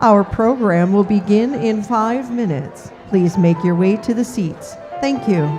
Our program will begin in 5 minutes. Please make your way to the seats. Thank you.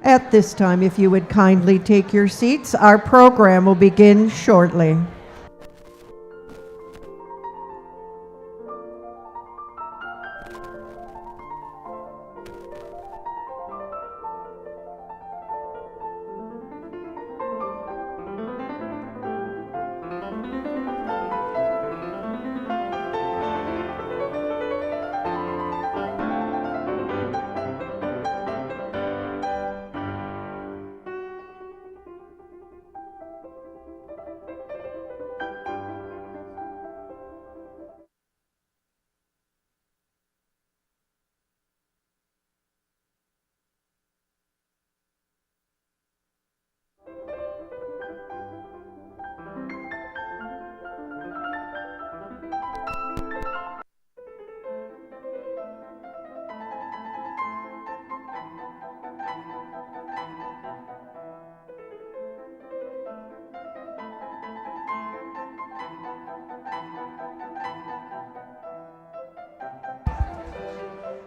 At this time, if you would kindly take your seats, our program will begin shortly.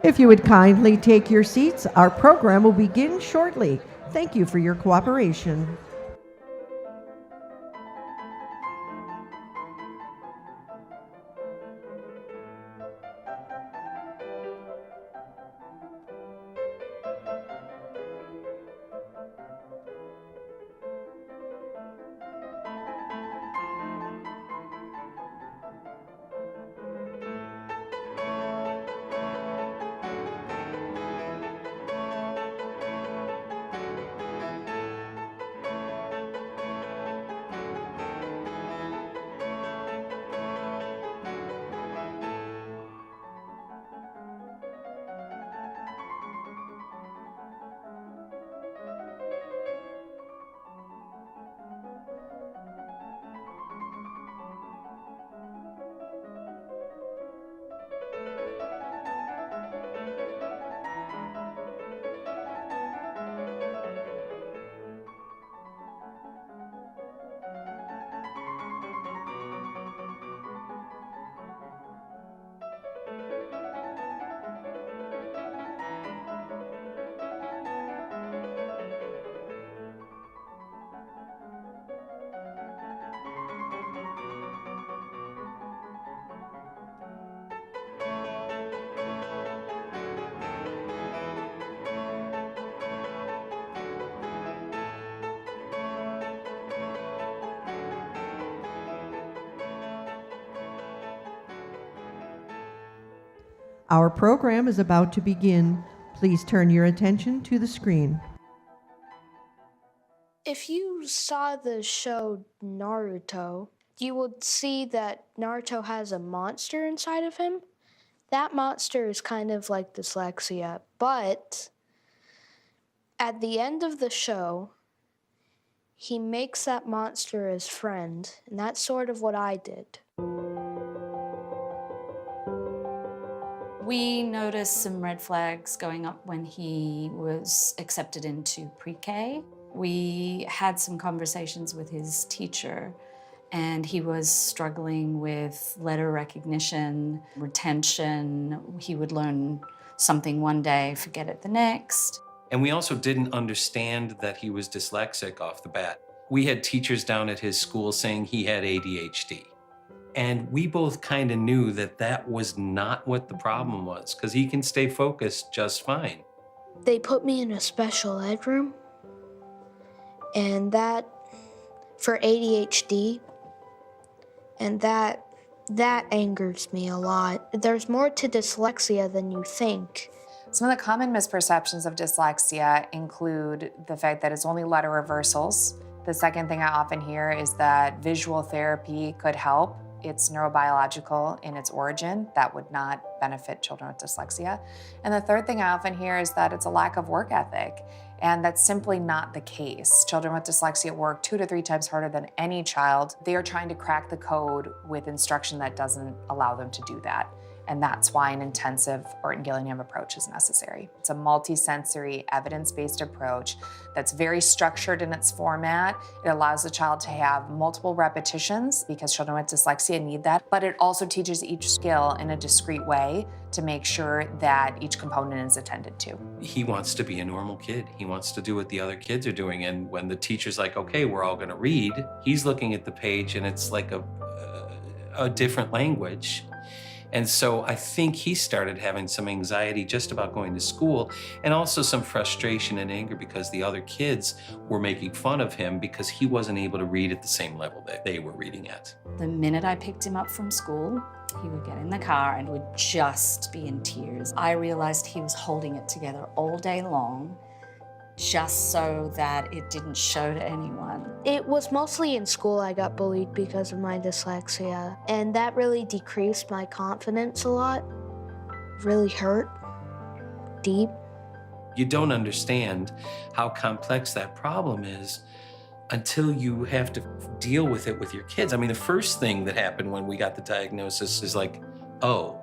If you would kindly take your seats, our program will begin shortly. Thank you for your cooperation. Our program is about to begin. Please turn your attention to the screen. If you saw the show Naruto, you would see that Naruto has a monster inside of him. That monster is kind of like dyslexia, but at the end of the show, he makes that monster his friend, and that's sort of what I did. We noticed some red flags going up when he was accepted into pre-K. We had some conversations with his teacher, and he was struggling with letter recognition, retention. He would learn something one day, forget it the next. And we also didn't understand that he was dyslexic off the bat. We had teachers down at his school saying he had ADHD. And we both kind of knew that that was not what the problem was, because he can stay focused just fine. They put me in a special ed room, and that for ADHD, and that angers me a lot. There's more to dyslexia than you think. Some of the common misperceptions of dyslexia include the fact that it's only letter reversals. The second thing I often hear is that visual therapy could help. It's neurobiological in its origin. That would not benefit children with dyslexia. And the third thing I often hear is that it's a lack of work ethic. And that's simply not the case. Children with dyslexia work 2 to 3 times harder than any child. They are trying to crack the code with instruction that doesn't allow them to do that. And that's why an intensive Orton Gillingham approach is necessary. It's a multi-sensory, evidence-based approach that's very structured in its format. It allows the child to have multiple repetitions because children with dyslexia need that, but it also teaches each skill in a discrete way to make sure that each component is attended to. He wants to be a normal kid. He wants to do what the other kids are doing. And when the teacher's like, okay, we're all gonna read, he's looking at the page and it's like a different language. And so I think he started having some anxiety just about going to school, and also some frustration and anger because the other kids were making fun of him because he wasn't able to read at the same level that they were reading at. The minute I picked him up from school, he would get in the car and would just be in tears. I realized he was holding it together all day long, just so that it didn't show to anyone. It was mostly in school I got bullied because of my dyslexia, and that really decreased my confidence a lot. Really hurt, deep. You don't understand how complex that problem is until you have to deal with it with your kids. I mean, the first thing that happened when we got the diagnosis is like, oh,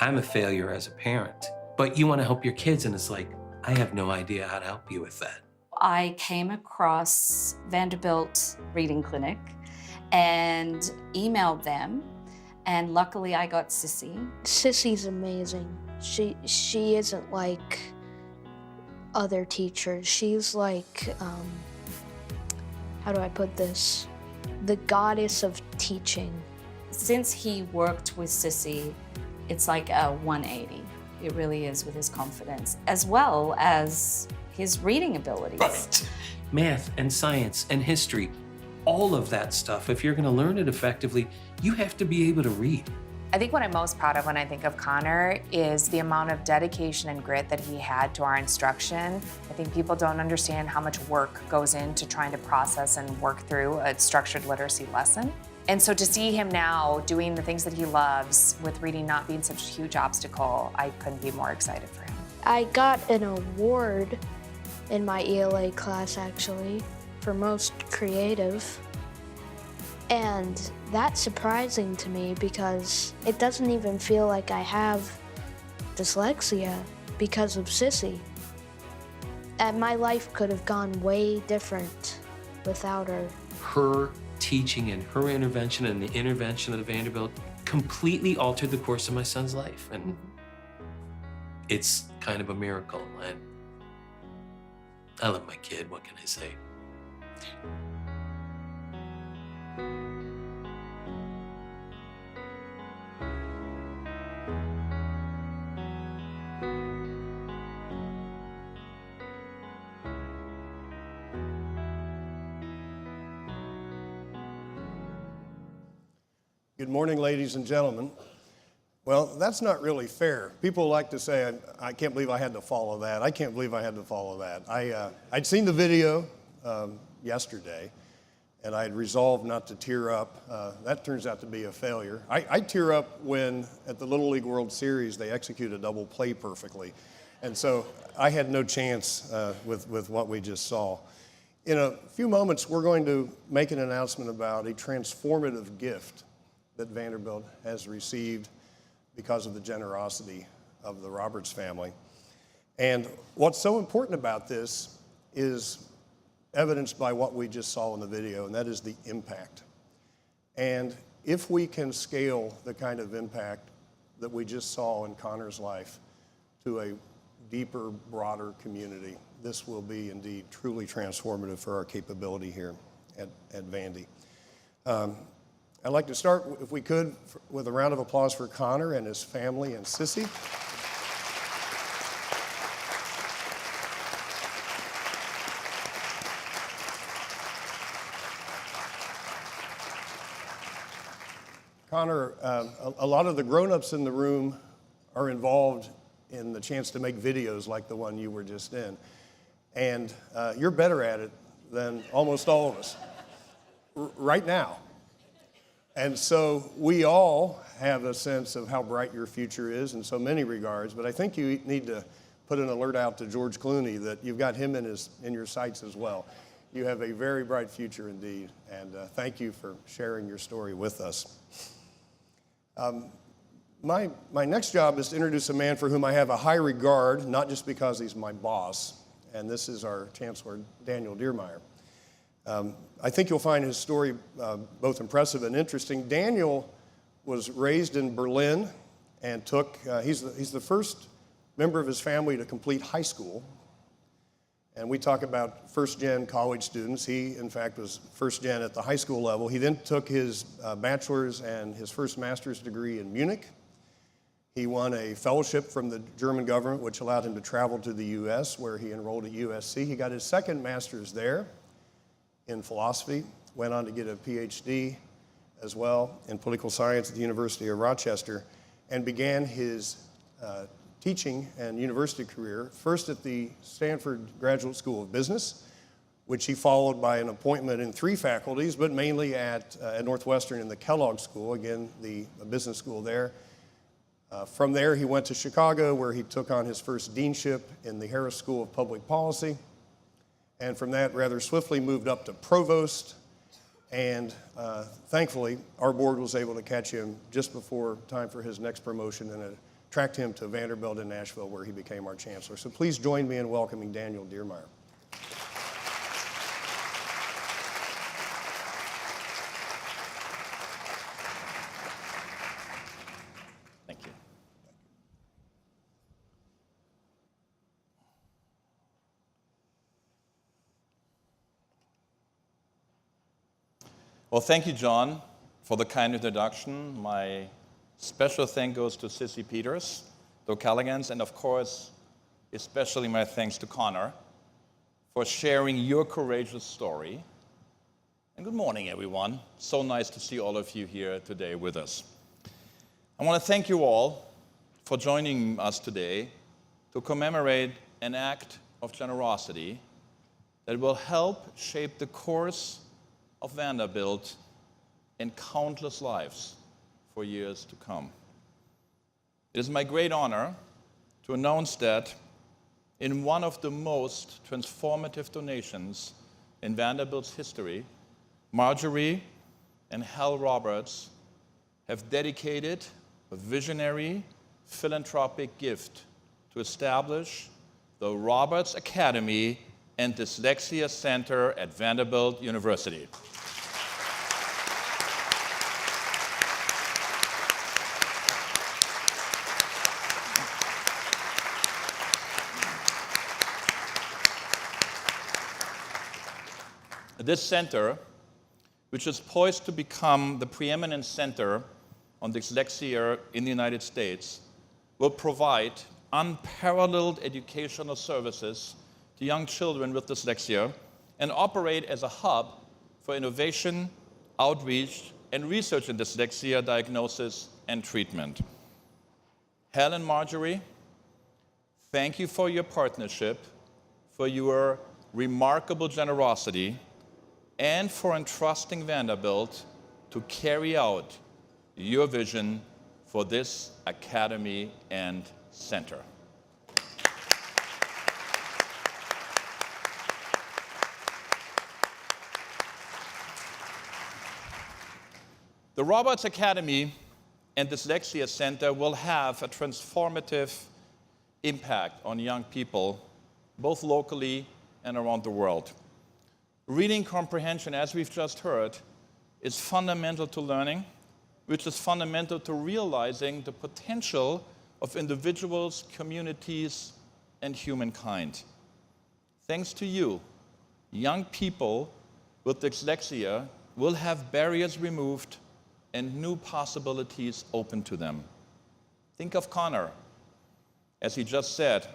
I'm a failure as a parent. But you want to help your kids, and it's like, I have no idea how to help you with that. I came across Vanderbilt Reading Clinic and emailed them, and luckily I got Sissy. Sissy's amazing. She isn't like other teachers. She's like, how do I put this? The goddess of teaching. Since he worked with Sissy, it's like a 180. It really is, with his confidence, as well as his reading abilities. Right. Math and science and history, all of that stuff, if you're gonna learn it effectively, you have to be able to read. I think what I'm most proud of when I think of Connor is the amount of dedication and grit that he had to our instruction. I think people don't understand how much work goes into trying to process and work through a structured literacy lesson. And so to see him now doing the things that he loves, with reading not being such a huge obstacle, I couldn't be more excited for him. I got an award in my ELA class, actually, for most creative. And that's surprising to me because it doesn't even feel like I have dyslexia because of Sissy. And my life could have gone way different without her. Her teaching and her intervention and the intervention of the Vanderbilt completely altered the course of my son's life. And it's kind of a miracle. And I love my kid, what can I say? Good morning, ladies and gentlemen. Well, that's not really fair. People like to say, I can't believe I had to follow that. I can't believe I had to follow that. I'd seen the video yesterday, and I had resolved not to tear up. That turns out to be a failure. I tear up when, at the Little League World Series, they execute a double play perfectly. And so I had no chance with what we just saw. In a few moments, we're going to make an announcement about a transformative gift that Vanderbilt has received because of the generosity of the Roberts family. And what's so important about this is evidenced by what we just saw in the video, and that is the impact. And if we can scale the kind of impact that we just saw in Connor's life to a deeper, broader community. This will be indeed truly transformative for our capability here at Vandy. I'd like to start, if we could, with a round of applause for Connor and his family and Sissy. Connor, a lot of the grown-ups in the room are involved in the chance to make videos like the one you were just in. And you're better at it than almost all of us right now. And so we all have a sense of how bright your future is in so many regards, but I think you need to put an alert out to George Clooney that you've got him in your sights as well. You have a very bright future indeed, and thank you for sharing your story with us. My next job is to introduce a man for whom I have a high regard, not just because he's my boss, and this is our Chancellor, Daniel Diermeyer. I think you'll find his story both impressive and interesting. Daniel was raised in Berlin and he's the first member of his family to complete high school. And we talk about first-gen college students. He, in fact, was first-gen at the high school level. He then took his bachelor's and his first master's degree in Munich. He won a fellowship from the German government, which allowed him to travel to the U.S., where he enrolled at USC. He got his second master's there in philosophy, went on to get a PhD as well in political science at the University of Rochester, and began his teaching and university career, first at the Stanford Graduate School of Business, which he followed by an appointment in 3 faculties, but mainly at Northwestern in the Kellogg School, again, the business school there. From there, he went to Chicago, where he took on his first deanship in the Harris School of Public Policy, and from that rather swiftly moved up to provost, and thankfully, our board was able to catch him just before time for his next promotion and tracked him to Vanderbilt in Nashville, where he became our chancellor. So please join me in welcoming Daniel Diermeyer. Thank you. Well, thank you, John, for the kind introduction. My special thank goes to Sissy Peters, the O'Callaghan's, and of course, especially my thanks to Connor for sharing your courageous story. And good morning, everyone. So nice to see all of you here today with us. I want to thank you all for joining us today to commemorate an act of generosity that will help shape the course of Vanderbilt and countless lives for years to come. It is my great honor to announce that in one of the most transformative donations in Vanderbilt's history, Marjorie and Hal Roberts have dedicated a visionary philanthropic gift to establish the Roberts Academy and Dyslexia Center at Vanderbilt University. This center, which is poised to become the preeminent center on dyslexia in the United States, will provide unparalleled educational services to young children with dyslexia and operate as a hub for innovation, outreach, and research in dyslexia diagnosis and treatment. Hal and Marjorie, thank you for your partnership, for your remarkable generosity, and for entrusting Vanderbilt to carry out your vision for this academy and center. The Roberts Academy and Dyslexia Center will have a transformative impact on young people, both locally and around the world. Reading comprehension, as we've just heard, is fundamental to learning, which is fundamental to realizing the potential of individuals, communities, and humankind. Thanks to you, young people with dyslexia will have barriers removed and new possibilities open to them. Think of Connor. As he just said,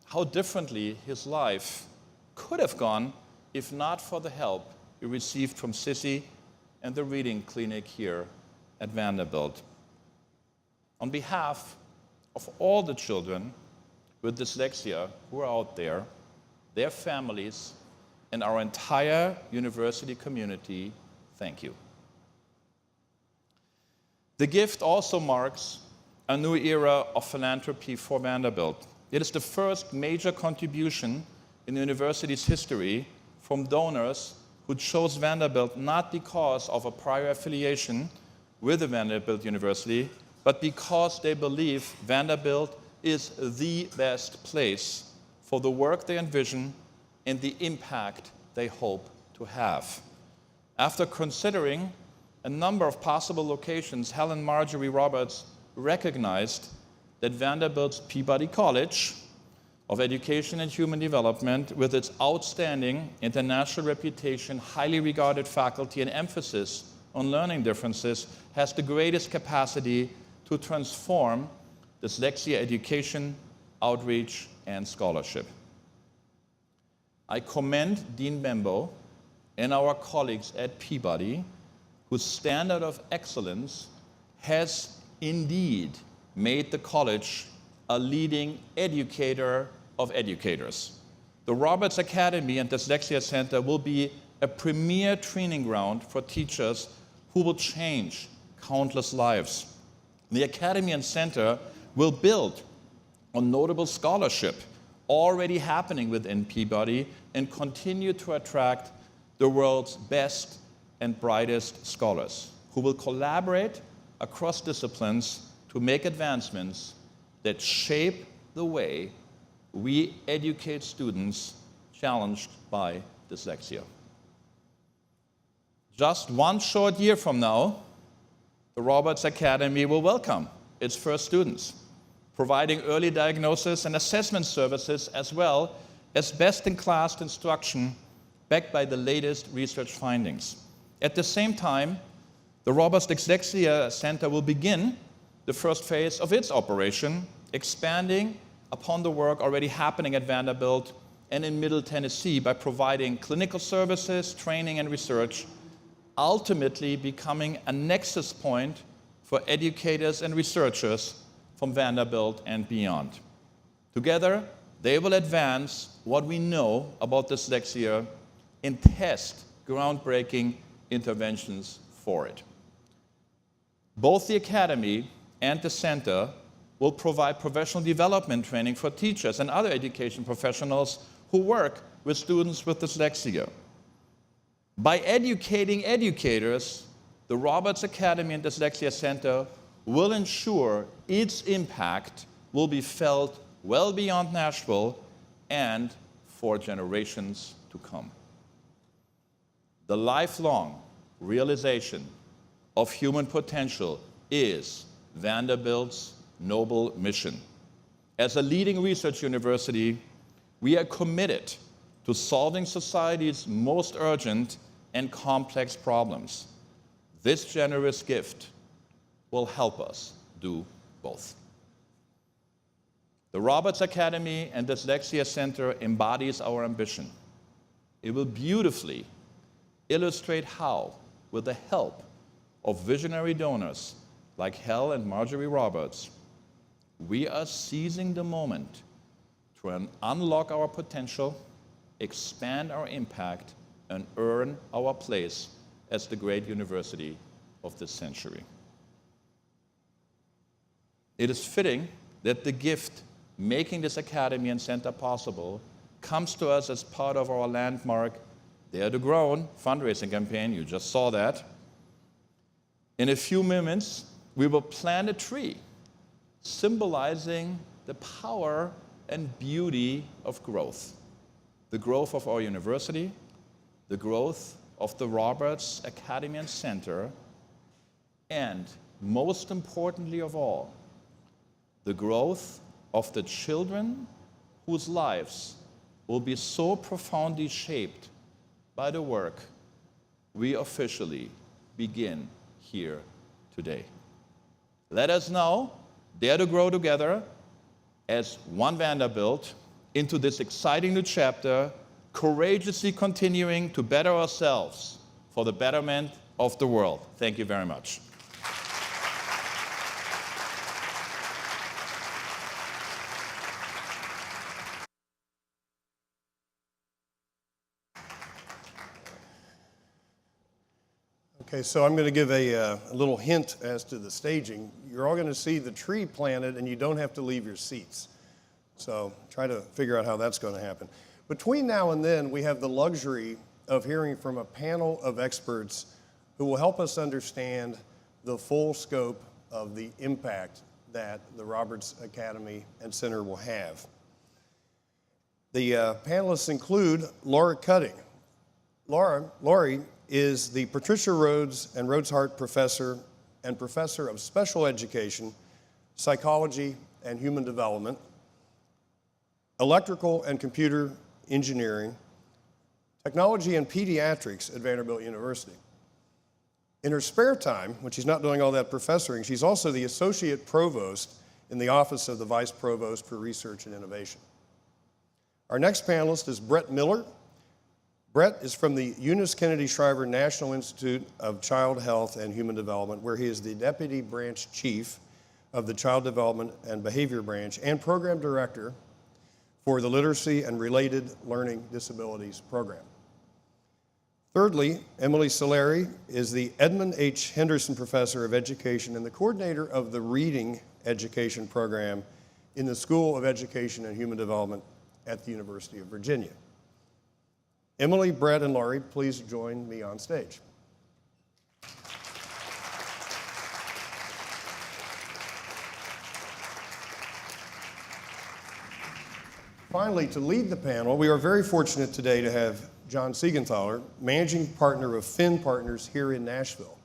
how differently his life could have gone if not for the help he received from Sissy and the reading clinic here at Vanderbilt. On behalf of all the children with dyslexia who are out there, their families, and our entire university community, thank you. The gift also marks a new era of philanthropy for Vanderbilt. It is the first major contribution in the university's history from donors who chose Vanderbilt not because of a prior affiliation with the Vanderbilt University, but because they believe Vanderbilt is the best place for the work they envision and the impact they hope to have. After considering a number of possible locations, Helen Marjorie Roberts recognized that Vanderbilt's Peabody College of Education and Human Development, with its outstanding international reputation, highly regarded faculty, and emphasis on learning differences, has the greatest capacity to transform dyslexia education, outreach, and scholarship. I commend Dean Bembo and our colleagues at Peabody, whose standard of excellence has indeed made the college a leading educator of educators. The Roberts Academy and Dyslexia Center will be a premier training ground for teachers who will change countless lives. The Academy and Center will build on notable scholarship already happening within Peabody and continue to attract the world's best and brightest scholars who will collaborate across disciplines to make advancements that shape the way we educate students challenged by dyslexia. Just one short year from now, the Roberts Academy will welcome its first students, providing early diagnosis and assessment services as well as best-in-class instruction backed by the latest research findings. At the same time, the Roberts Dyslexia Center will begin the first phase of its operation, expanding upon the work already happening at Vanderbilt and in Middle Tennessee by providing clinical services, training, and research, ultimately becoming a nexus point for educators and researchers from Vanderbilt and beyond. Together, they will advance what we know about dyslexia and test groundbreaking interventions for it. Both the Academy and the Center will provide professional development training for teachers and other education professionals who work with students with dyslexia. By educating educators, the Roberts Academy and Dyslexia Center will ensure its impact will be felt well beyond Nashville and for generations to come. The lifelong realization of human potential is Vanderbilt's noble mission. As a leading research university, we are committed to solving society's most urgent and complex problems. This generous gift will help us do both. The Roberts Academy and Dyslexia Center embodies our ambition. It will beautifully illustrate how, with the help of visionary donors like Hel and Marjorie Roberts, we are seizing the moment to unlock our potential, expand our impact, and earn our place as the great university of this century. It is fitting that the gift making this academy and center possible comes to us as part of our landmark Dare to Grow fundraising campaign. You just saw that. In a few moments, we will plant a tree symbolizing the power and beauty of growth. The growth of our university, the growth of the Roberts Academy and Center, and most importantly of all, the growth of the children whose lives will be so profoundly shaped by the work we officially begin here today. Let us now dare to grow together as one Vanderbilt into this exciting new chapter, courageously continuing to better ourselves for the betterment of the world. Thank you very much. Okay, so I'm going to give a little hint as to the staging. You're all going to see the tree planted, and you don't have to leave your seats. So try to figure out how that's going to happen. Between now and then, we have the luxury of hearing from a panel of experts who will help us understand the full scope of the impact that the Roberts Academy and Center will have. The panelists include Laura Cutting. Laurie is the Patricia Rhodes and Rhodes Hart Professor and Professor of Special Education, Psychology and Human Development, Electrical and Computer Engineering, Technology and Pediatrics at Vanderbilt University. In her spare time, when she's not doing all that professoring, she's also the Associate Provost in the Office of the Vice Provost for Research and Innovation. Our next panelist is Brett Miller. Brett is from the Eunice Kennedy Shriver National Institute of Child Health and Human Development, where he is the Deputy Branch Chief of the Child Development and Behavior Branch and Program Director for the Literacy and Related Learning Disabilities Program. Thirdly, Emily Solari is the Edmund H. Henderson Professor of Education and the coordinator of the Reading Education Program in the School of Education and Human Development at the University of Virginia. Emily, Brett, and Laurie, please join me on stage. Finally, to lead the panel, we are very fortunate today to have John Siegenthaler, Managing Partner of Finn Partners here in Nashville.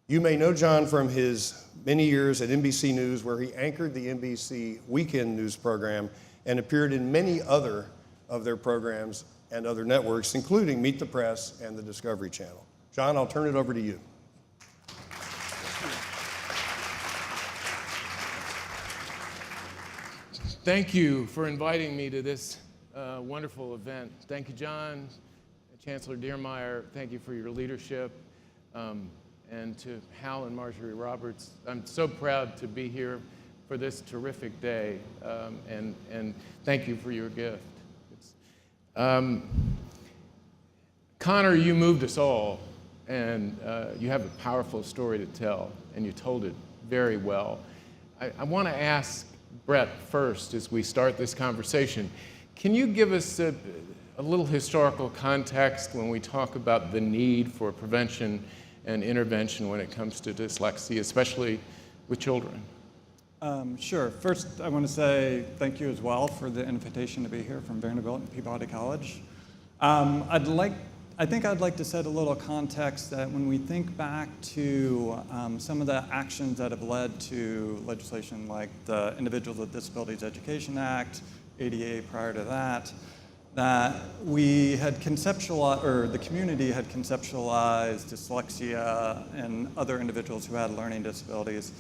You may know John from his many years at NBC News, where he anchored the NBC Weekend News program and appeared in many other of their programs and other networks, including Meet the Press and the Discovery Channel. John, I'll turn it over to you. Thank you for inviting me to this wonderful event. Thank you, John, Chancellor Diermeyer. Thank you for your leadership. And to Hal and Marjorie Roberts, I'm so proud to be here for this terrific day. And thank you for your gift. Connor, you moved us all, and you have a powerful story to tell, and you told it very well. I want to ask Brett first, as we start this conversation, can you give us a little historical context when we talk about the need for prevention and intervention when it comes to dyslexia, especially with children? Sure. First, I want to say thank you as well for the invitation to be here from Vanderbilt and Peabody College. I think I'd like to set a little context that when we think back to some of the actions that have led to legislation like the Individuals with Disabilities Education Act, ADA prior to that we had conceptualized, or the community had conceptualized dyslexia and other individuals who had learning disabilities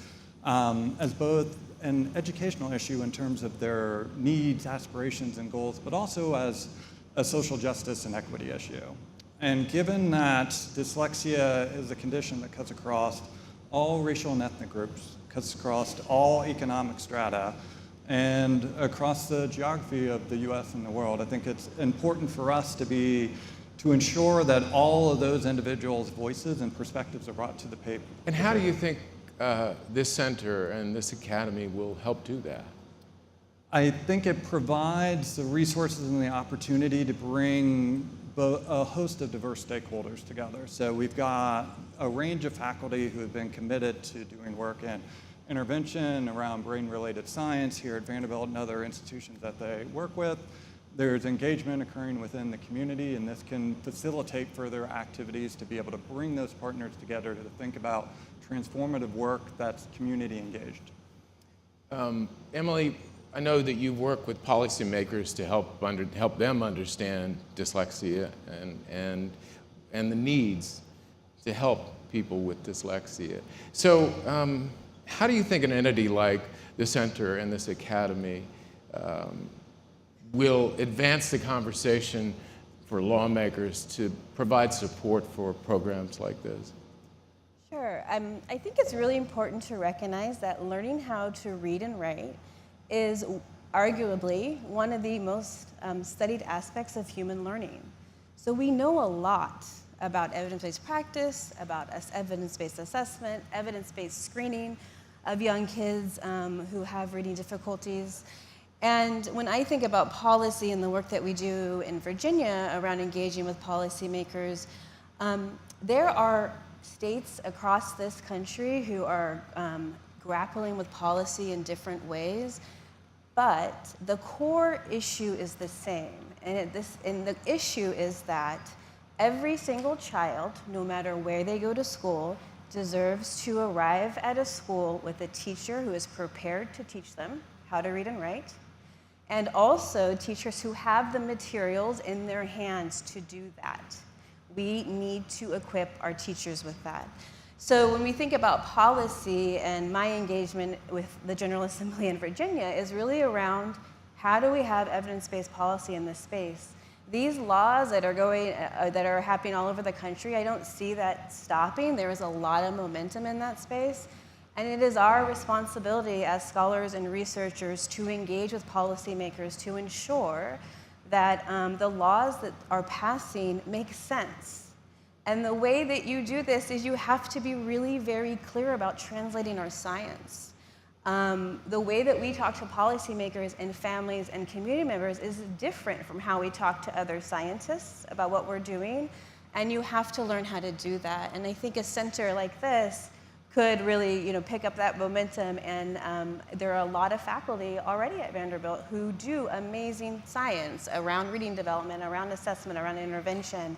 as both an educational issue in terms of their needs, aspirations, and goals, but also as a social justice and equity issue. And given that dyslexia is a condition that cuts across all racial and ethnic groups, cuts across all economic strata, and across the geography of the US and the world, I think it's important for us to ensure that all of those individuals' voices and perspectives are brought to the paper. And how do you think this center and this academy will help do that? I think it provides the resources and the opportunity to bring a host of diverse stakeholders together. So we've got a range of faculty who have been committed to doing work in intervention around brain-related science here at Vanderbilt and other institutions that they work with. There's engagement occurring within the community, and this can facilitate further activities to be able to bring those partners together to think about transformative work that's community engaged. Emily, I know that you work with policymakers to help them understand dyslexia and the needs to help people with dyslexia. So how do you think an entity like the center and this academy will advance the conversation for lawmakers to provide support for programs like this? Sure. I think it's really important to recognize that learning how to read and write is arguably one of the most studied aspects of human learning. So we know a lot about evidence-based practice, about evidence-based assessment, evidence-based screening of young kids who have reading difficulties. And when I think about policy and the work that we do in Virginia around engaging with policymakers, there are states across this country who are grappling with policy in different ways, but the core issue is the same. And the issue is that every single child, no matter where they go to school, deserves to arrive at a school with a teacher who is prepared to teach them how to read and write, and also teachers who have the materials in their hands to do that. We need to equip our teachers with that. So when we think about policy, and my engagement with the General Assembly in Virginia is really around how do we have evidence-based policy in this space. These laws that are happening all over the country, I don't see that stopping. There is a lot of momentum in that space. And it is our responsibility as scholars and researchers to engage with policymakers to ensure that the laws that are passing make sense. And the way that you do this is you have to be really very clear about translating our science. The way that we talk to policymakers and families and community members is different from how we talk to other scientists about what we're doing, and you have to learn how to do that. And I think a center like this could really, pick up that momentum, and there are a lot of faculty already at Vanderbilt who do amazing science around reading development, around assessment, around intervention,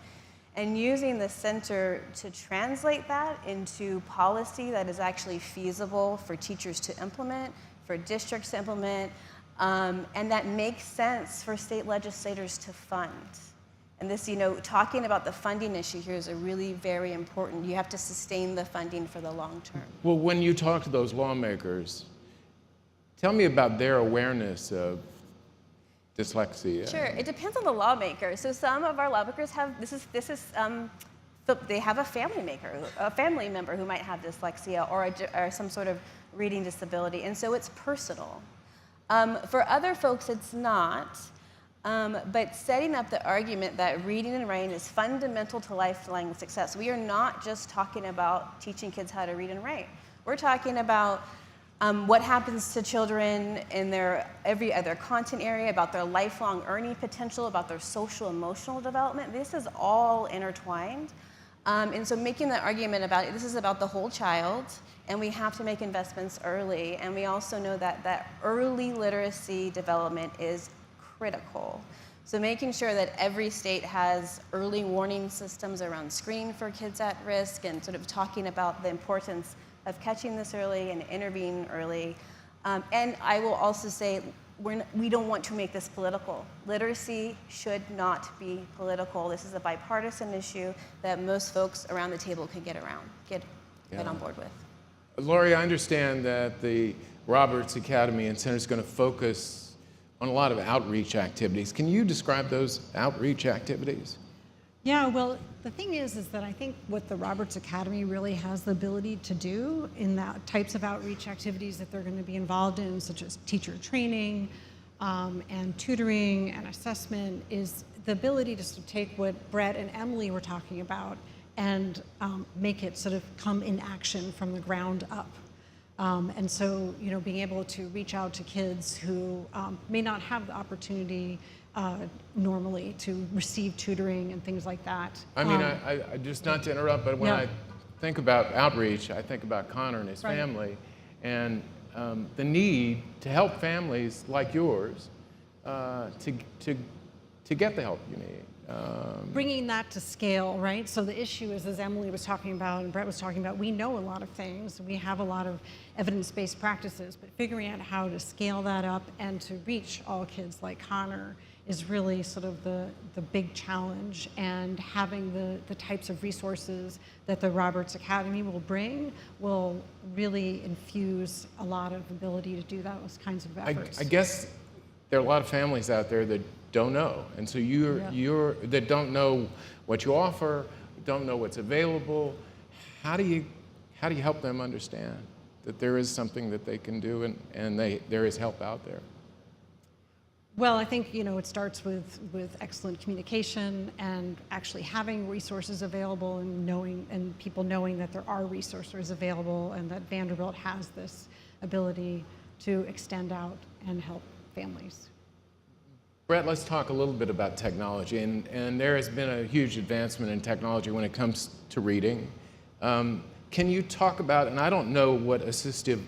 and using the center to translate that into policy that is actually feasible for teachers to implement, for districts to implement, and that makes sense for state legislators to fund. And this, talking about the funding issue here is a really very important. You have to sustain the funding for the long term. Well, when you talk to those lawmakers, tell me about their awareness of dyslexia. Sure, it depends on the lawmaker. So some of our lawmakers have, they have a family member who might have dyslexia or some sort of reading disability, and so it's personal. For other folks, it's not. But setting up the argument that reading and writing is fundamental to lifelong success. We are not just talking about teaching kids how to read and write. We're talking about what happens to children in their every other content area, about their lifelong earning potential, about their social emotional development. This is all intertwined. And so making the argument about it, this is about the whole child, and we have to make investments early. And we also know that early literacy development is critical. So making sure that every state has early warning systems around screening for kids at risk, and sort of talking about the importance of catching this early and intervening early. And I will also say, we don't want to make this political. Literacy should not be political. This is a bipartisan issue that most folks around the table could get on board with. Lori, I understand that the Roberts Academy and Center is going to focus on a lot of outreach activities. Can you describe those outreach activities? Yeah, well, the thing is that I think what the Roberts Academy really has the ability to do in that types of outreach activities that they're going to be involved in, such as teacher training and tutoring and assessment, is the ability to sort of take what Brett and Emily were talking about and make it sort of come in action from the ground up. And so, being able to reach out to kids who may not have the opportunity normally to receive tutoring and things like that. I mean, I just not to interrupt, but when I think about outreach, I think about Connor and his family, and the need to help families like yours to get the help you need. bringing that to scale, right? So the issue is, as Emily was talking about and Brett was talking about, we know a lot of things. We have a lot of evidence-based practices, but figuring out how to scale that up and to reach all kids like Connor is really sort of the big challenge. And having the types of resources that the Roberts Academy will bring will really infuse a lot of ability to do those kinds of efforts. I guess there are a lot of families out there that don't know, and so you're that don't know what you offer, don't know what's available. How do you help them understand that there is something that they can do, and there is help out there? Well, I think, it starts with excellent communication and actually having resources available and people knowing that there are resources available and that Vanderbilt has this ability to extend out and help families. Brett, let's talk a little bit about technology, and there has been a huge advancement in technology when it comes to reading. Can you talk about, and I don't know what assistive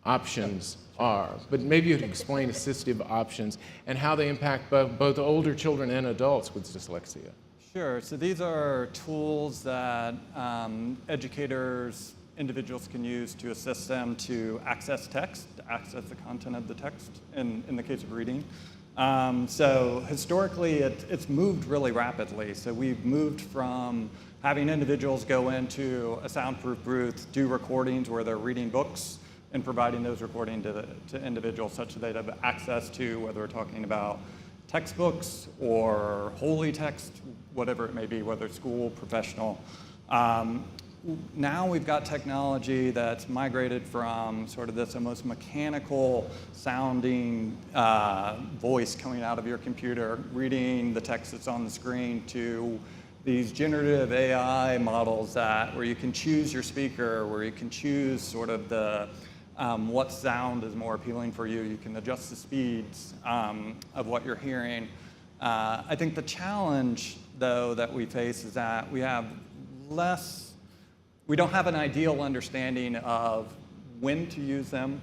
options are, but maybe you could explain assistive options and how they impact both older children and adults with dyslexia. Sure. So these are tools that educators, individuals can use to assist them to access text, to access the content of the text in the case of reading. So historically, it's moved really rapidly. So we've moved from having individuals go into a soundproof booth, do recordings where they're reading books, and providing those recordings to individuals such that they'd have access to, whether we're talking about textbooks or holy text, whatever it may be, whether school, professional. Now we've got technology that's migrated from sort of this almost mechanical sounding voice coming out of your computer, reading the text that's on the screen, to these generative AI models where you can choose your speaker, where you can choose sort of the what sound is more appealing for you. You can adjust the speeds of what you're hearing. I think the challenge, though, that we face is that we don't have an ideal understanding of when to use them,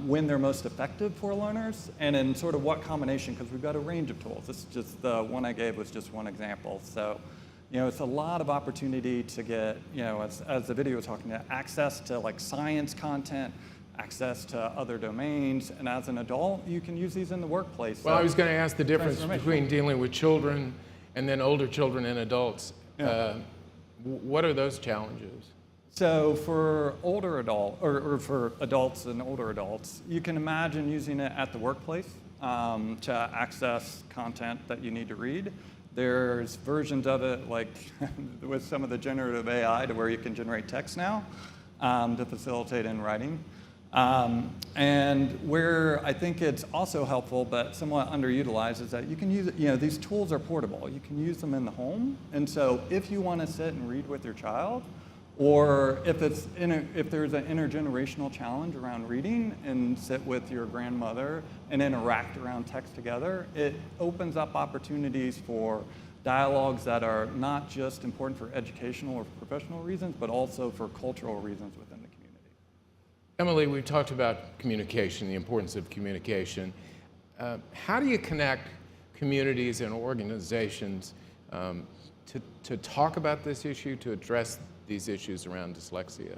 when they're most effective for learners, and in sort of what combination, because we've got a range of tools. This is just the one I gave was just one example. So, it's a lot of opportunity to get, as the video was talking about, access to like science content, access to other domains, and as an adult, you can use these in the workplace. Well, I was going to ask the difference between dealing with children and then older children and adults. Yeah. What are those challenges? So for or for adults and older adults, you can imagine using it at the workplace to access content that you need to read. There's versions of it, like with some of the generative AI, to where you can generate text now to facilitate in writing. And where I think it's also helpful, but somewhat underutilized, is that you can use, these tools are portable. You can use them in the home. And so if you want to sit and read with your child, or if there's an intergenerational challenge around reading and sit with your grandmother and interact around text together, it opens up opportunities for dialogues that are not just important for educational or professional reasons, but also for cultural reasons within the community. Emily, we talked about communication, the importance of communication. How do you connect communities and organizations to talk about this issue, to address these issues around dyslexia?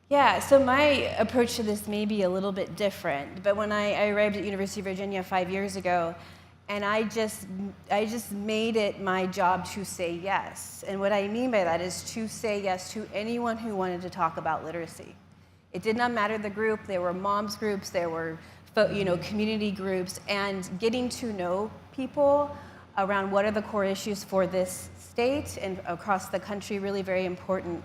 Yeah, so my approach to this may be a little bit different, but when I arrived at University of Virginia 5 years ago, and I just made it my job to say yes. And what I mean by that is to say yes to anyone who wanted to talk about literacy. It did not matter the group. There were moms groups, there were community groups, and getting to know people around what are the core issues for this state and across the country, really very important.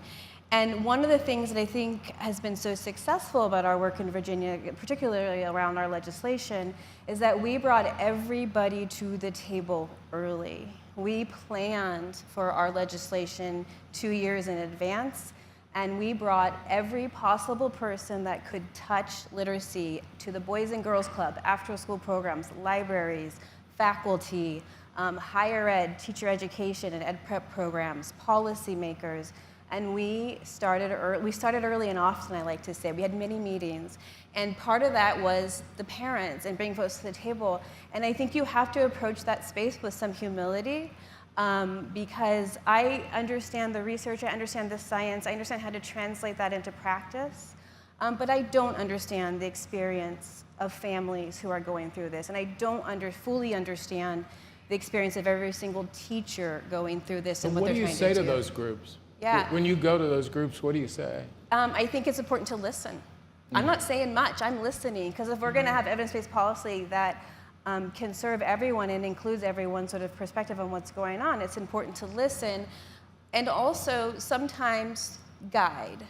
And one of the things that I think has been so successful about our work in Virginia, particularly around our legislation, is that we brought everybody to the table early. We planned for our legislation 2 years in advance, and we brought every possible person that could touch literacy to the Boys and Girls Club, after-school programs, libraries, faculty, higher ed, teacher education and ed prep programs, policymakers. And we started early and often, I like to say. We had many meetings. And part of that was the parents and bringing folks to the table. And I think you have to approach that space with some humility, because I understand the research, I understand the science, I understand how to translate that into practice. But I don't understand the experience of families who are going through this. And I don't fully understand the experience of every single teacher going through this and what they're trying to do. What do you say to those groups? Yeah. When you go to those groups, what do you say? I think it's important to listen. I'm not saying much, I'm listening, because if we're going to have evidence-based policy that can serve everyone and includes everyone's sort of perspective on what's going on, it's important to listen and also sometimes guide.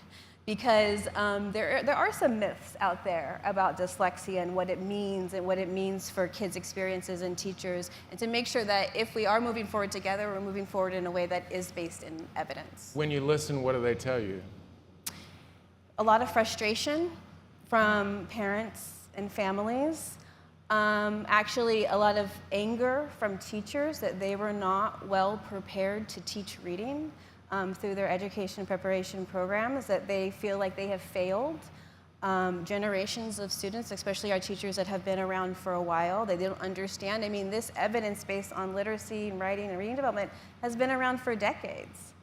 Because there are some myths out there about dyslexia and what it means for kids' experiences and teachers, and to make sure that if we are moving forward together, we're moving forward in a way that is based in evidence. When you listen, what do they tell you? A lot of frustration from parents and families. Actually, a lot of anger from teachers that they were not well prepared to teach reading. Through their education preparation programs, that they feel like they have failed. Generations of students, especially our teachers that have been around for a while, they don't understand. I mean, this evidence based on literacy and writing and reading development has been around for decades.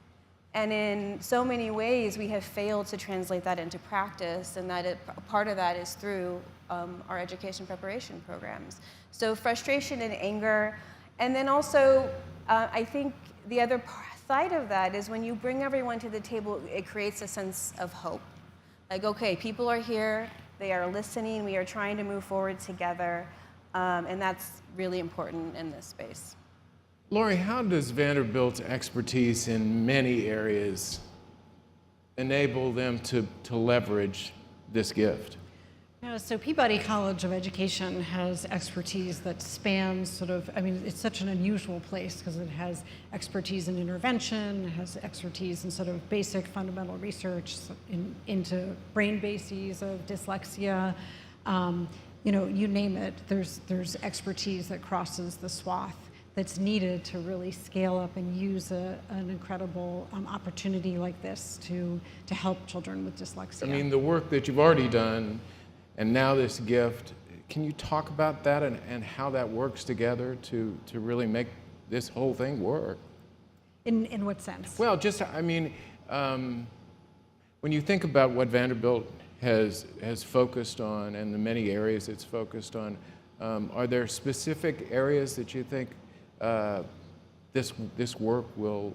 And in so many ways, we have failed to translate that into practice, and that part of that is through our education preparation programs. So frustration and anger, and then also, I think the other side of that is when you bring everyone to the table, it creates a sense of hope. Like, okay, people are here, they are listening, we are trying to move forward together, and that's really important in this space. Lori, how does Vanderbilt's expertise in many areas enable them to leverage this gift? Yeah, so Peabody College of Education has expertise that spans it's such an unusual place because it has expertise in intervention, it has expertise in sort of basic fundamental research into brain bases of dyslexia. You name it, there's expertise that crosses the swath that's needed to really scale up and use an incredible opportunity like this to help children with dyslexia. I mean, the work that you've already done, and now this gift, can you talk about that and how that works together to really make this whole thing work? In what sense? Well, when you think about what Vanderbilt has focused on and the many areas it's focused on, are there specific areas that you think this work will,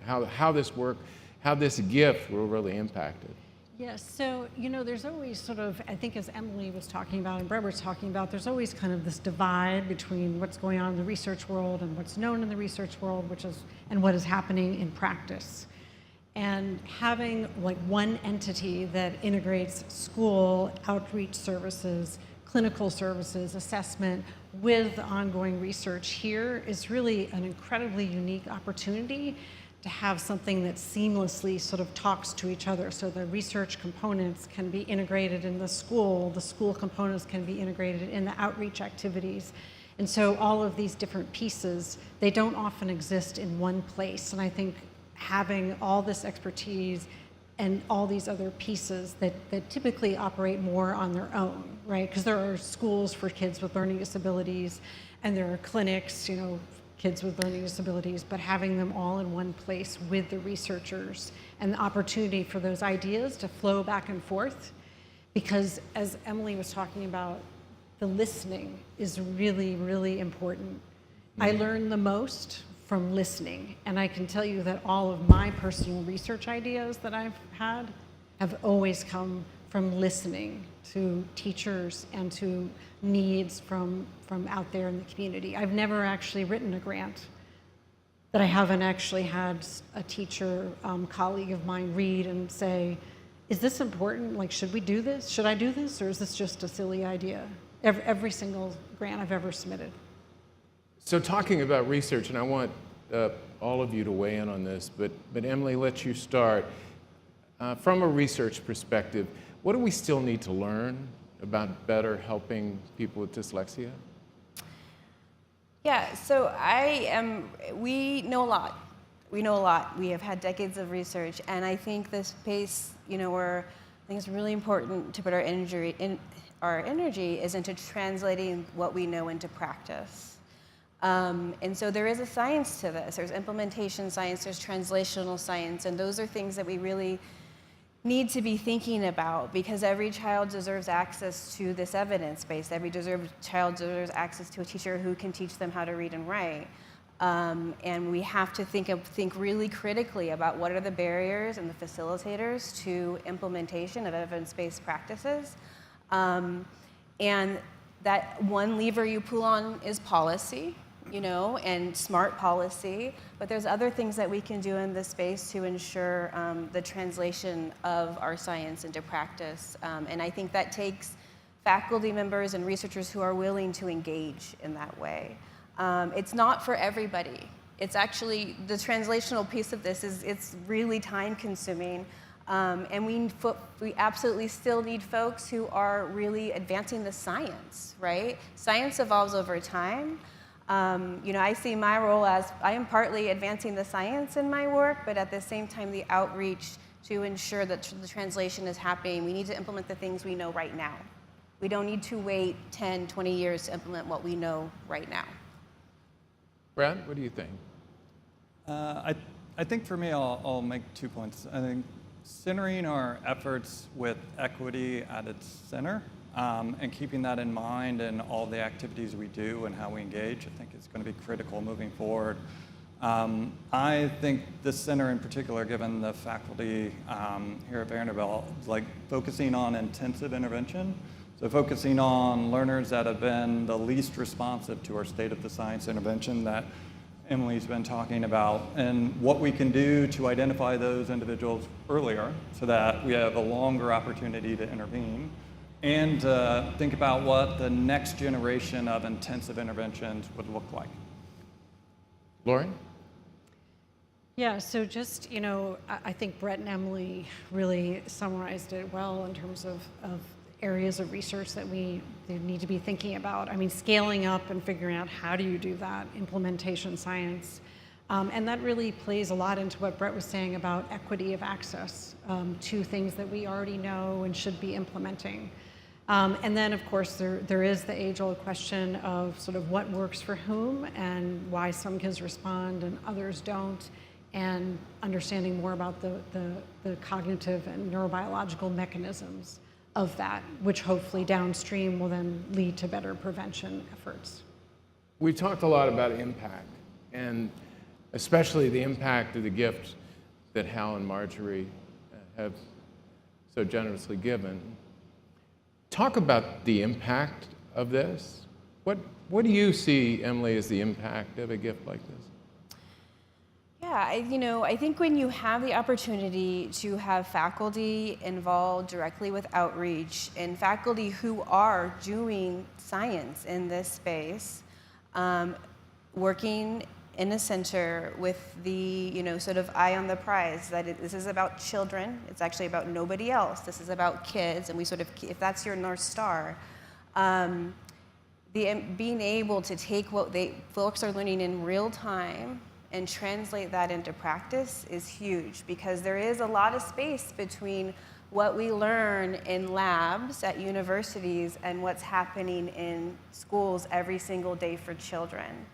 how this gift will really impact it? Yes, so there's always sort of, I think as Emily was talking about and Brett was talking about, there's always kind of this divide between what's going on in the research world and what's known in the research world, and what is happening in practice. And having like one entity that integrates school, outreach services, clinical services, assessment with ongoing research here is really an incredibly unique opportunity to have something that seamlessly sort of talks to each other. So the research components can be integrated in the school components can be integrated in the outreach activities. And so all of these different pieces, they don't often exist in one place. And I think having all this expertise and all these other pieces that typically operate more on their own, right? Because there are schools for kids with learning disabilities, and there are clinics, kids with learning disabilities, but having them all in one place with the researchers and the opportunity for those ideas to flow back and forth. Because as Emily was talking about, the listening is really, really important. I learn the most from listening, and I can tell you that all of my personal research ideas that I've had have always come from listening to teachers and to needs from out there in the community. I've never actually written a grant that I haven't actually had a teacher, colleague of mine read and say, is this important? Like, should we do this? Should I do this? Or is this just a silly idea? Every single grant I've ever submitted. So talking about research, and I want all of you to weigh in on this, but Emily, let you start. From a research perspective, what do we still need to learn about better helping people with dyslexia? Yeah, so we know a lot we know a lot. We have had decades of research, and I think this space, where I think it's really important to put our energy is into translating what we know into practice. And so there is a science to this. There's implementation science, there's translational science, and those are things that we really need to be thinking about, because every child deserves access to this evidence base. Every child deserves access to a teacher who can teach them how to read and write. And we have to think really critically about what are the barriers and the facilitators to implementation of evidence-based practices. And that one lever you pull on is policy, and smart policy, but there's other things that we can do in this space to ensure the translation of our science into practice. And I think that takes faculty members and researchers who are willing to engage in that way. It's not for everybody. It's actually, the translational piece of this it's really time consuming. And we absolutely still need folks who are really advancing the science, right? Science evolves over time. I see my role as I am partly advancing the science in my work, but at the same time, the outreach to ensure that the translation is happening. We need to implement the things we know right now. We don't need to wait 10, 20 years to implement what we know right now. Brad, what do you think? I think for me, I'll make 2 points. I think centering our efforts with equity at its center, and keeping that in mind in all the activities we do and how we engage, I think is going to be critical moving forward. I think this center in particular, given the faculty here at Vanderbilt, like focusing on intensive intervention, so focusing on learners that have been the least responsive to our state of the science intervention that Emily's been talking about, and what we can do to identify those individuals earlier so that we have a longer opportunity to intervene, and think about what the next generation of intensive interventions would look like. Lauren? Yeah, so just, I think Brett and Emily really summarized it well in terms of areas of research that we need to be thinking about. I mean, scaling up and figuring out how do you do that, implementation science. And that really plays a lot into what Brett was saying about equity of access to things that we already know and should be implementing. And then, of course, there is the age-old question of sort of what works for whom and why some kids respond and others don't, and understanding more about the cognitive and neurobiological mechanisms of that, which hopefully downstream will then lead to better prevention efforts. We talked a lot about impact, and especially the impact of the gift that Hal and Marjorie have so generously given. Talk about the impact of this. What do you see, Emily, as the impact of a gift like this? Yeah, I think when you have the opportunity to have faculty involved directly with outreach and faculty who are doing science in this space, working in a center with the, sort of eye on the prize, that this is about children, it's actually about nobody else, this is about kids, and we sort of, if that's your North Star, being able to take what folks are learning in real time and translate that into practice is huge, because there is a lot of space between what we learn in labs at universities and what's happening in schools every single day for children.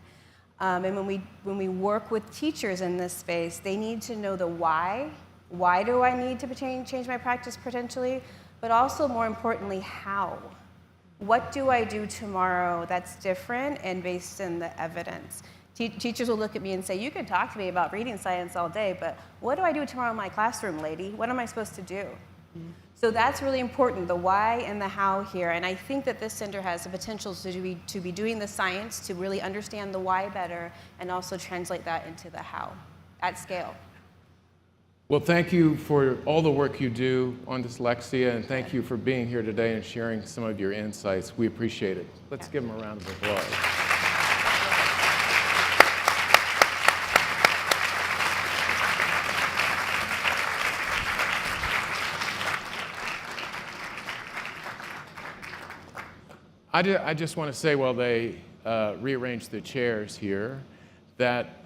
And when we work with teachers in this space, they need to know the why. Why do I need to change my practice potentially? But also, more importantly, how. What do I do tomorrow that's different and based in the evidence? Teachers will look at me and say, you can talk to me about reading science all day, but what do I do tomorrow in my classroom, lady? What am I supposed to do? Mm-hmm. So that's really important, the why and the how here. And I think that this center has the potential to be doing the science, to really understand the why better, and also translate that into the how at scale. Well, thank you for all the work you do on dyslexia, and thank you for being here today and sharing some of your insights. We appreciate it. Let's give them a round of applause. I just want to say, while they rearrange the chairs here, that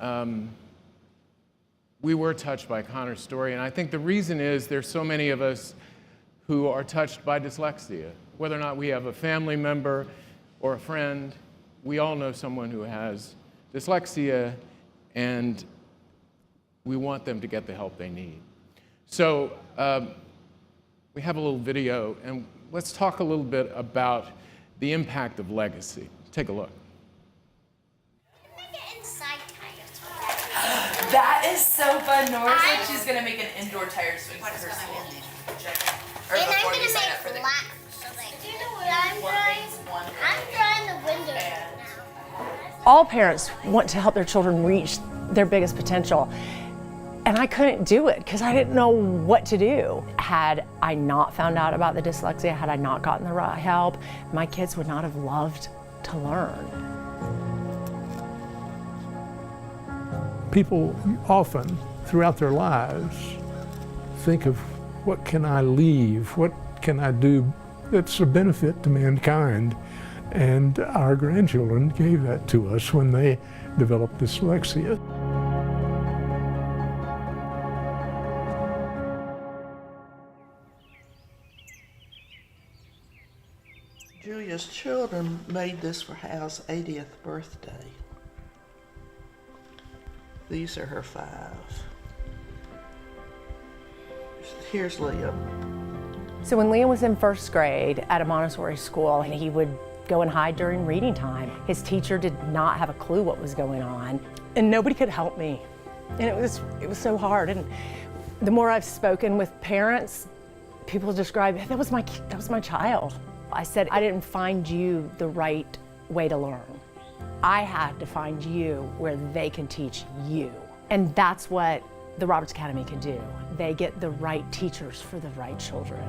we were touched by Connor's story, and I think the reason is there's so many of us who are touched by dyslexia. Whether or not we have a family member or a friend, we all know someone who has dyslexia, and we want them to get the help they need. So we have a little video, and let's talk a little bit about the impact of legacy. Take a look. That is so fun. Nora said she's gonna make an indoor tire swing for her school. And I'm gonna make flat. Do you know what I'm drawing? I'm drawing the window now. All parents want to help their children reach their biggest potential. And I couldn't do it because I didn't know what to do. Had I not found out about the dyslexia, had I not gotten the right help, my kids would not have loved to learn. People often, throughout their lives, think of what can I leave, what can I do that's a benefit to mankind. And our grandchildren gave that to us when they developed dyslexia. Julia's children made this for Hal's 80th birthday. These are her 5. Here's Liam. So when Liam was in first grade at a Montessori school, and he would go and hide during reading time, his teacher did not have a clue what was going on, and nobody could help me. And it was so hard. And the more I've spoken with parents, people describe, that was my child. I said, I didn't find you the right way to learn. I had to find you where they can teach you. And that's what the Roberts Academy can do. They get the right teachers for the right children.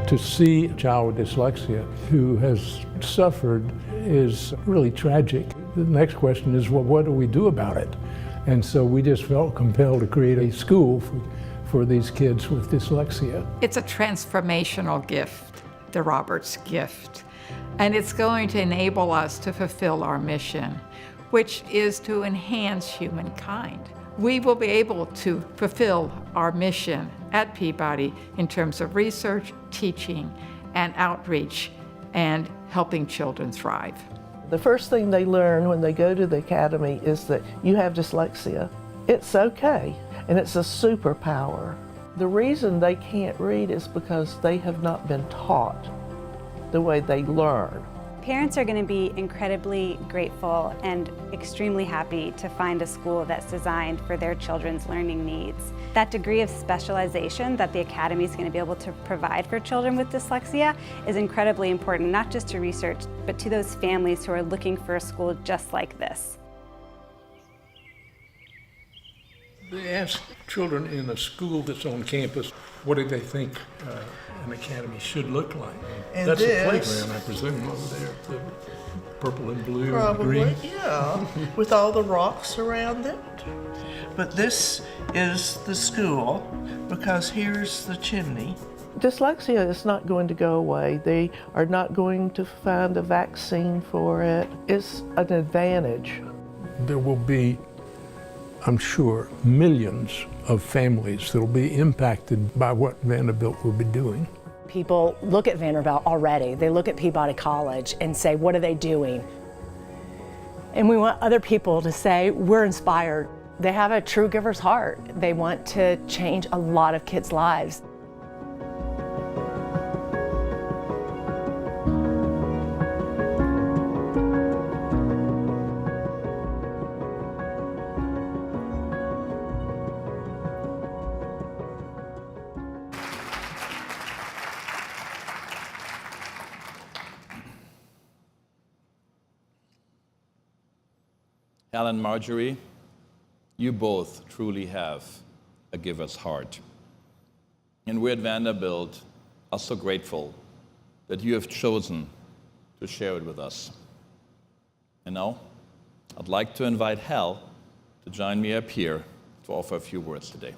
To see a child with dyslexia who has suffered is really tragic. The next question is, well, what do we do about it? And so we just felt compelled to create a school for these kids with dyslexia. It's a transformational gift, the Roberts gift. And it's going to enable us to fulfill our mission, which is to enhance humankind. We will be able to fulfill our mission at Peabody in terms of research, teaching, and outreach, and helping children thrive. The first thing they learn when they go to the academy is that you have dyslexia. It's okay, and it's a superpower. The reason they can't read is because they have not been taught the way they learn. Parents are going to be incredibly grateful and extremely happy to find a school that's designed for their children's learning needs. That degree of specialization that the Academy is going to be able to provide for children with dyslexia is incredibly important, not just to research, but to those families who are looking for a school just like this. They ask children in a school that's on campus, what do they think an academy should look like? And that's this, the playground, I presume, over there, the purple and blue probably, and green. yeah, with all the rocks around it. But this is the school, because here's the chimney. Dyslexia is not going to go away. They are not going to find a vaccine for it. It's an advantage. There will be, I'm sure, millions of families that will be impacted by what Vanderbilt will be doing. People look at Vanderbilt already. They look at Peabody College and say, what are they doing? And we want other people to say, we're inspired. They have a true giver's heart. They want to change a lot of kids' lives. Hal and Marjorie, you both truly have a giver's heart. And we at Vanderbilt are so grateful that you have chosen to share it with us. And now, I'd like to invite Hal to join me up here to offer a few words today.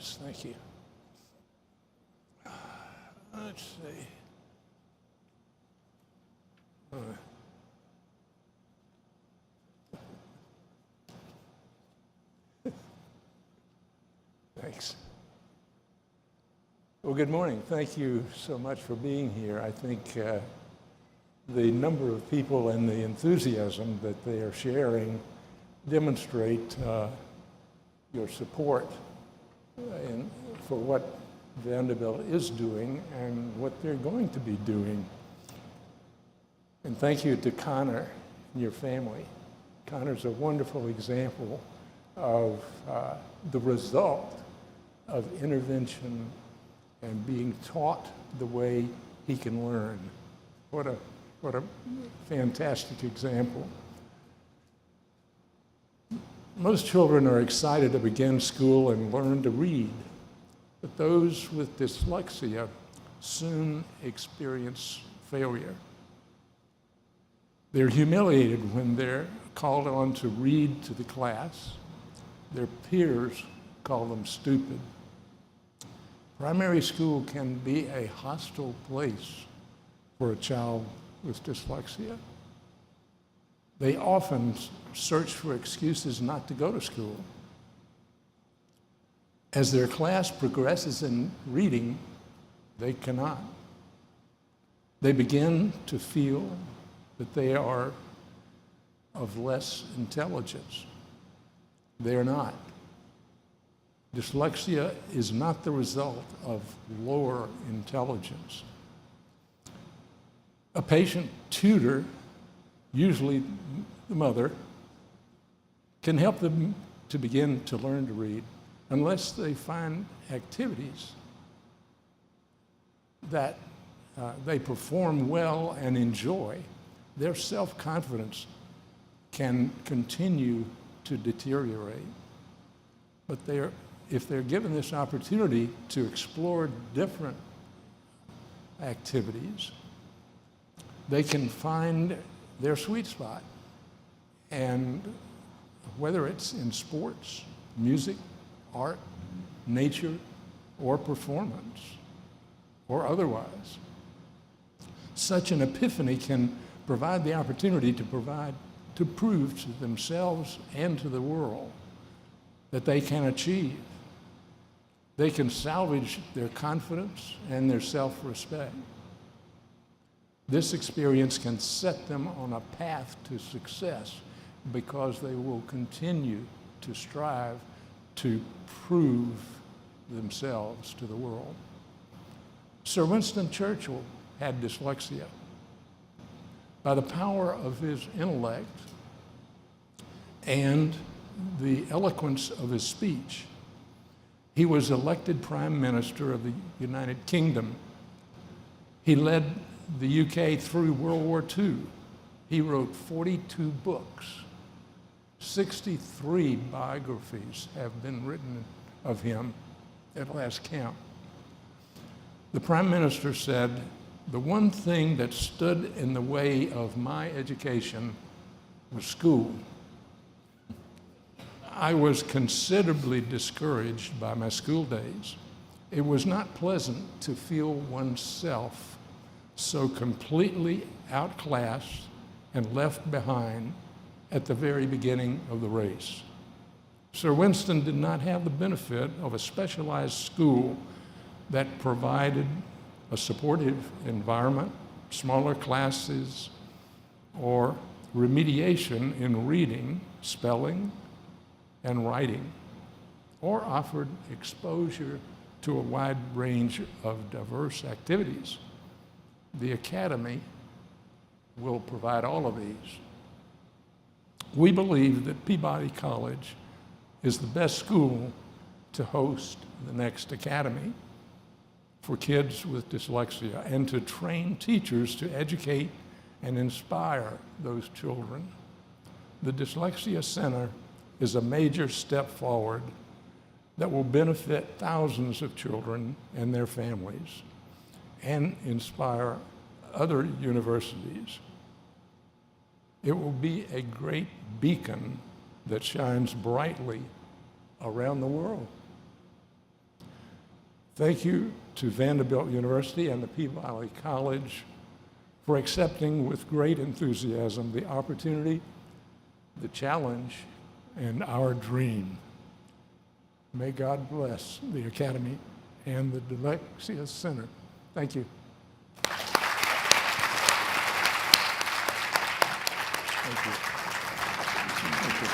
Thanks, thank you. Let's see. Thanks. Well, good morning. Thank you so much for being here. I think the number of people and the enthusiasm that they are sharing demonstrate your support for what Vanderbilt is doing and what they're going to be doing. And thank you to Connor and your family. Connor's a wonderful example of the result of intervention and being taught the way he can learn. What a fantastic example. Most children are excited to begin school and learn to read, but those with dyslexia soon experience failure. They're humiliated when they're called on to read to the class. Their peers call them stupid. Primary school can be a hostile place for a child with dyslexia. They often search for excuses not to go to school. As their class progresses in reading, they cannot. They begin to feel that they are of less intelligence. They are not. Dyslexia is not the result of lower intelligence. A patient tutor, usually the mother, can help them to begin to learn to read unless they find activities that they perform well and enjoy. Their self-confidence can continue to deteriorate. But if they're given this opportunity to explore different activities, they can find their sweet spot. And whether it's in sports, music, art, nature, or performance, or otherwise, such an epiphany can provide the opportunity to prove to themselves and to the world that they can achieve. They can salvage their confidence and their self-respect. This experience can set them on a path to success because they will continue to strive to prove themselves to the world. Sir Winston Churchill had dyslexia. By the power of his intellect and the eloquence of his speech, he was elected Prime Minister of the United Kingdom. He led the UK through World War II. He wrote 42 books. 63 biographies have been written of him at last count. The Prime Minister said, "The one thing that stood in the way of my education was school. I was considerably discouraged by my school days. It was not pleasant to feel oneself so completely outclassed and left behind at the very beginning of the race." Sir Winston did not have the benefit of a specialized school that provided a supportive environment, smaller classes, or remediation in reading, spelling, and writing, or offered exposure to a wide range of diverse activities. The Academy will provide all of these. We believe that Peabody College is the best school to host the next Academy for kids with dyslexia and to train teachers to educate and inspire those children. The Dyslexia Center is a major step forward that will benefit thousands of children and their families and inspire other universities. It will be a great beacon that shines brightly around the world. Thank you to Vanderbilt University and the Peabody College for accepting with great enthusiasm the opportunity, the challenge, and our dream. May God bless the Academy and the Dyslexia Center. Thank you. Thank you. Thank you.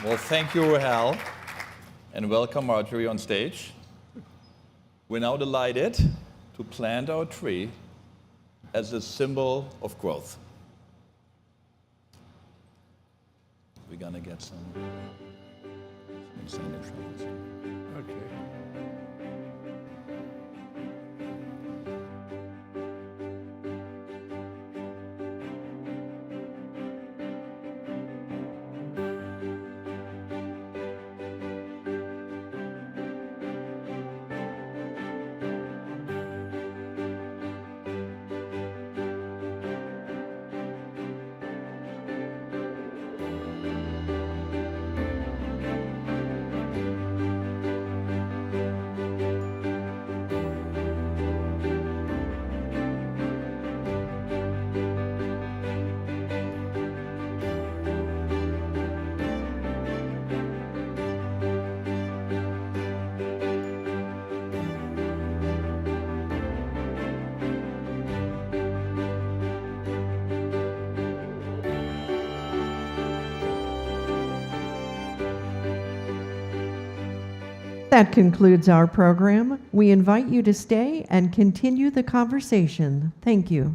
Well, thank you, Hal, and welcome Marjorie on stage. We're now delighted to plant our tree as a symbol of growth. We're gonna get some signatures. Okay. That concludes our program. We invite you to stay and continue the conversation. Thank you.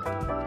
Bye.